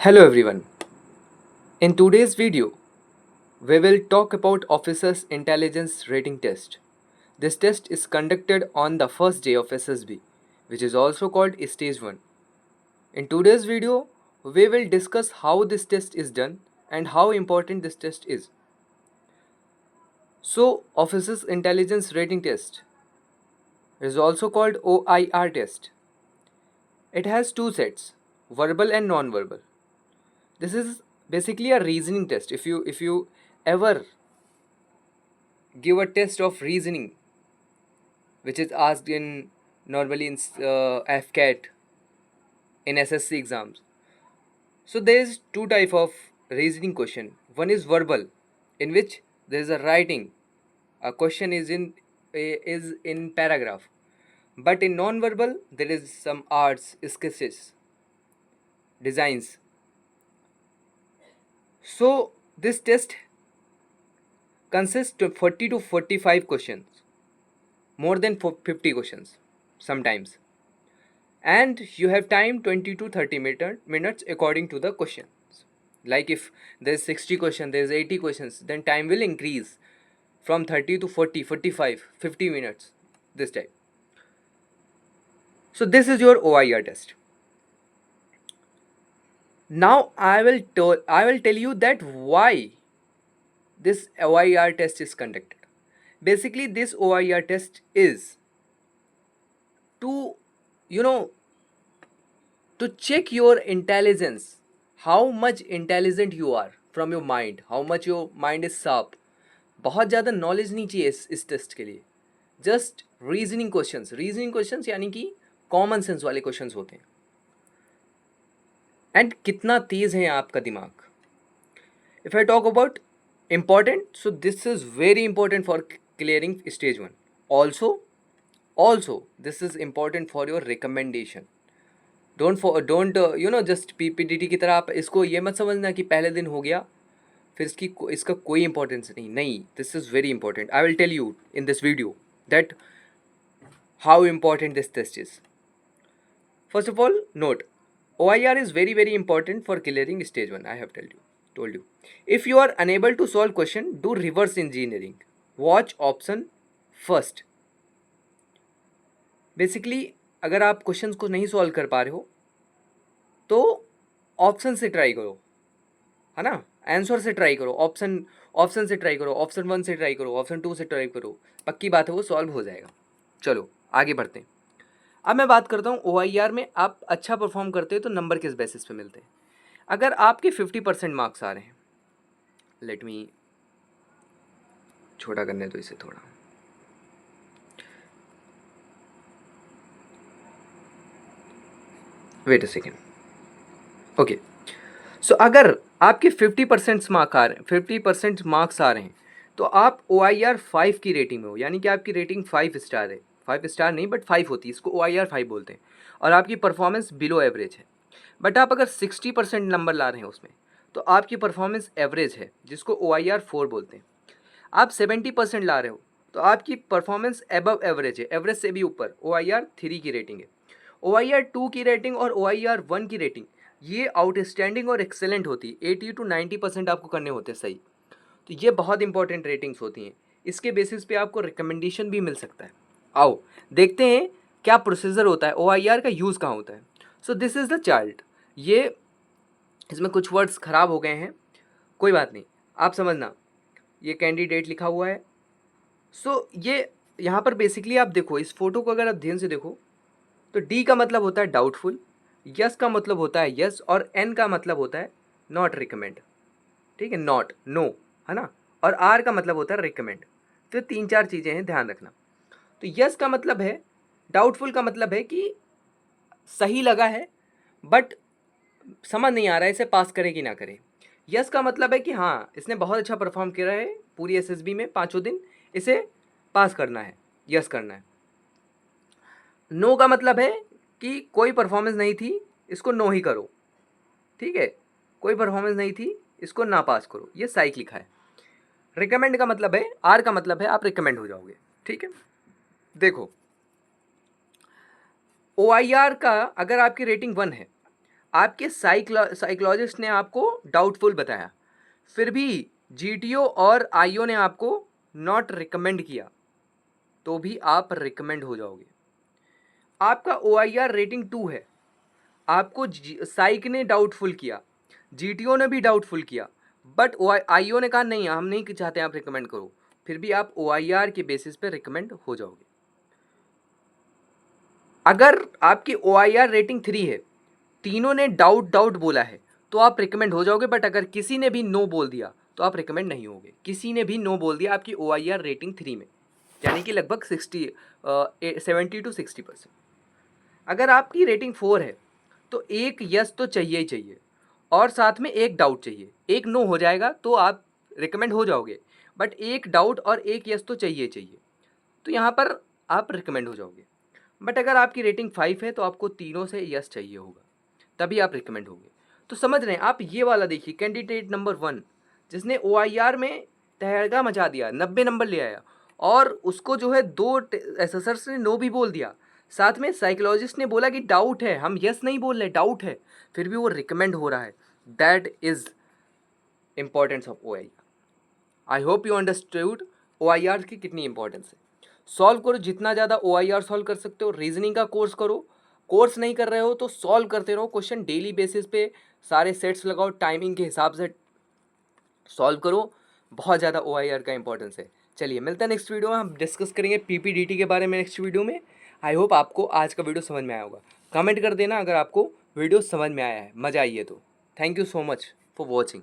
Hello everyone. In today's video, we will talk about Officers Intelligence Rating Test. This test is conducted on the first day of SSB, which is also called Stage 1. In today's video, we will discuss how this test is done and how important this test is. So, Officers Intelligence Rating Test is also called OIR test. It has two sets, verbal and non-verbal. This is basically a reasoning test. If you ever give a test of reasoning which is asked in normally in FCAT in SSC exams, so there is two type of reasoning question. One is verbal, in which there is a writing, a question is in paragraph. But in non-verbal there is some arts, sketches, designs. So this test consists of 40 to 45 questions, more than 50 questions sometimes, and you have time 20 to 30 minutes according to the questions. Like if there's 60 questions, there's 80 questions, then time will increase from 30 to 40, 45, 50 minutes this time. So this is your OIR test. Now I will tell you that why this OIR test is conducted. Basically this OIR test is to, you know, to check your intelligence, how much intelligent you are from your mind, how much your mind is sharp. बहुत ज़्यादा knowledge नहीं चाहिए इस test के लिए. Just reasoning questions यानी कि common sense वाले क्वेश्चंस होते हैं. एंड कितना तेज़ है आपका दिमाग. If I talk about important, so this is very important for clearing stage 1. Also this is important for your recommendation. Don't just पीपीटीटी की तरह आप इसको ये मत समझना कि पहले दिन हो गया फिर इसका कोई इंपॉर्टेंस नहीं. This is very important. I will tell you in this video that how important this test is. First of all note, OIR is very important for clearing stage 1. I have told you. If you are unable to solve question, do reverse engineering. Watch option first. Basically अगर आप questions को नहीं solve कर पा रहे हो तो option से ट्राई करो, है ना. आंसर से ट्राई करो, ऑप्शन से ट्राई करो, ऑप्शन 1 से ट्राई करो, ऑप्शन 2 से ट्राई करो. पक्की बात है वो सॉल्व हो जाएगा. चलो आगे बढ़ते हैं. अब मैं बात करता हूँ OIR में आप अच्छा परफॉर्म करते हो तो नंबर किस बेसिस पे मिलते हैं. अगर आपके 50% मार्क्स आ रहे हैं, लेट मी छोटा करने दो इसे थोड़ा. Wait a second. Okay, so अगर आपके 50% मार्क्स आ रहे हैं तो आप OIR 5 की रेटिंग में हो, यानी कि आपकी रेटिंग 5 स्टार है. 5 स्टार नहीं बट 5 होती है, इसको OIR 5 बोलते हैं. और आपकी परफॉर्मेंस बिलो एवरेज है. बट आप अगर 60% नंबर ला रहे हैं उसमें तो आपकी परफॉर्मेंस एवरेज है, जिसको OIR 4 बोलते हैं. आप 70% ला रहे हो तो आपकी परफॉर्मेंस एबव एवरेज है, एवरेज से भी ऊपर. OIR 3 की रेटिंग है. OIR 2 की रेटिंग और OIR 1 की रेटिंग ये आउटस्टैंडिंग और एक्सेलेंट होती है. 80 to 90% आपको करने होते हैं सही. तो ये बहुत इंपॉर्टेंट रेटिंग्स होती हैं. इसके बेसिस पे आपको रिकमेंडेशन भी मिल सकता है. आओ देखते हैं क्या प्रोसीजर होता है, OIR का यूज़ कहाँ होता है. सो दिस इज़ द चार्ट. ये इसमें कुछ वर्ड्स ख़राब हो गए हैं, कोई बात नहीं, आप समझना. ये कैंडिडेट लिखा हुआ है. सो ये यहाँ पर बेसिकली आप देखो, इस फोटो को अगर आप ध्यान से देखो तो D का मतलब होता है डाउटफुल, यस का मतलब होता है यस, और N का मतलब होता है नॉट रिकमेंड. ठीक है, नॉट नो, है ना. और R का मतलब होता है रिकमेंड. तो 3-4 चीज़ें हैं, ध्यान रखना. तो यस का मतलब है, डाउटफुल का मतलब है कि सही लगा है बट समझ नहीं आ रहा है इसे पास करे कि ना करे. यस का मतलब है कि हाँ इसने बहुत अच्छा परफॉर्म किया है पूरी SSB में 5 दिन, इसे पास करना है, यस करना है. नो का मतलब है कि कोई परफॉर्मेंस नहीं थी, इसको नो ही करो. ठीक है, कोई परफॉर्मेंस नहीं थी, इसको ना पास करो. ये साइक लिखा है. रिकमेंड का मतलब है, आर का मतलब है आप रिकमेंड हो जाओगे. ठीक है, देखो OIR का अगर आपकी रेटिंग 1 है, आपके साइकोलॉजिस्ट ने आपको डाउटफुल बताया, फिर भी जीटीओ और आईओ ने आपको नॉट रिकमेंड किया, तो भी आप रिकमेंड हो जाओगे। आपका OIR रेटिंग 2 है, आपको साइक ने डाउटफुल किया, जीटीओ ने भी डाउटफुल किया, बट आईओ ने कहा नहीं हम नहीं चाहते आप रिकमेंड करो, फिर भी आप OIR के बेसिस पे रिकमेंड हो जाओगे। अगर आपकी OIR रेटिंग 3 है, तीनों ने डाउट बोला है, तो आप रिकमेंड हो जाओगे, बट अगर किसी ने भी नो बोल दिया तो आप रिकमेंड नहीं होगे। किसी ने भी नो बोल दिया आपकी OIR रेटिंग 3 में, यानी कि लगभग 70-60%। अगर आपकी रेटिंग 4 है तो एक यस तो चाहिए ही चाहिए, और साथ में एक डाउट चाहिए। एक नो हो जाएगा तो आप रिकमेंड हो जाओगे, बट एक डाउट और एक यस तो चाहिए चाहिए, तो यहाँ पर आप रिकमेंड हो जाओगे। बट अगर आपकी रेटिंग 5 है तो आपको तीनों से यस चाहिए होगा, तभी आप रिकमेंड होगे। तो समझ रहे हैं आप, ये वाला देखिए कैंडिडेट नंबर 1 जिसने OIR में तहलका मचा दिया, 90 नंबर ले आया, और उसको जो है 2 एसेसर्स ने नो भी बोल दिया, साथ में साइकोलॉजिस्ट ने बोला कि डाउट है, हम यस नहीं बोल रहे डाउट है, फिर भी वो रिकमेंड हो रहा है। That is importance of OIR। I hope you understood OIR की कितनी इंपॉर्टेंस है। सॉल्व करो, जितना ज़्यादा OIR सॉल्व कर सकते हो। रीजनिंग का कोर्स करो, कोर्स नहीं कर रहे हो तो सॉल्व करते रहो क्वेश्चन डेली बेसिस पे, सारे सेट्स लगाओ, टाइमिंग के हिसाब से सॉल्व करो। बहुत ज़्यादा OIR का इंपॉर्टेंस है। चलिए मिलते हैं नेक्स्ट वीडियो में, हम डिस्कस करेंगे PPDT के बारे में नेक्स्ट वीडियो में। आई होप आपको आज का वीडियो समझ में आया होगा। कमेंट कर देना अगर आपको वीडियो समझ में आया है, मज़ा आई है तो। Thank you so much for watching.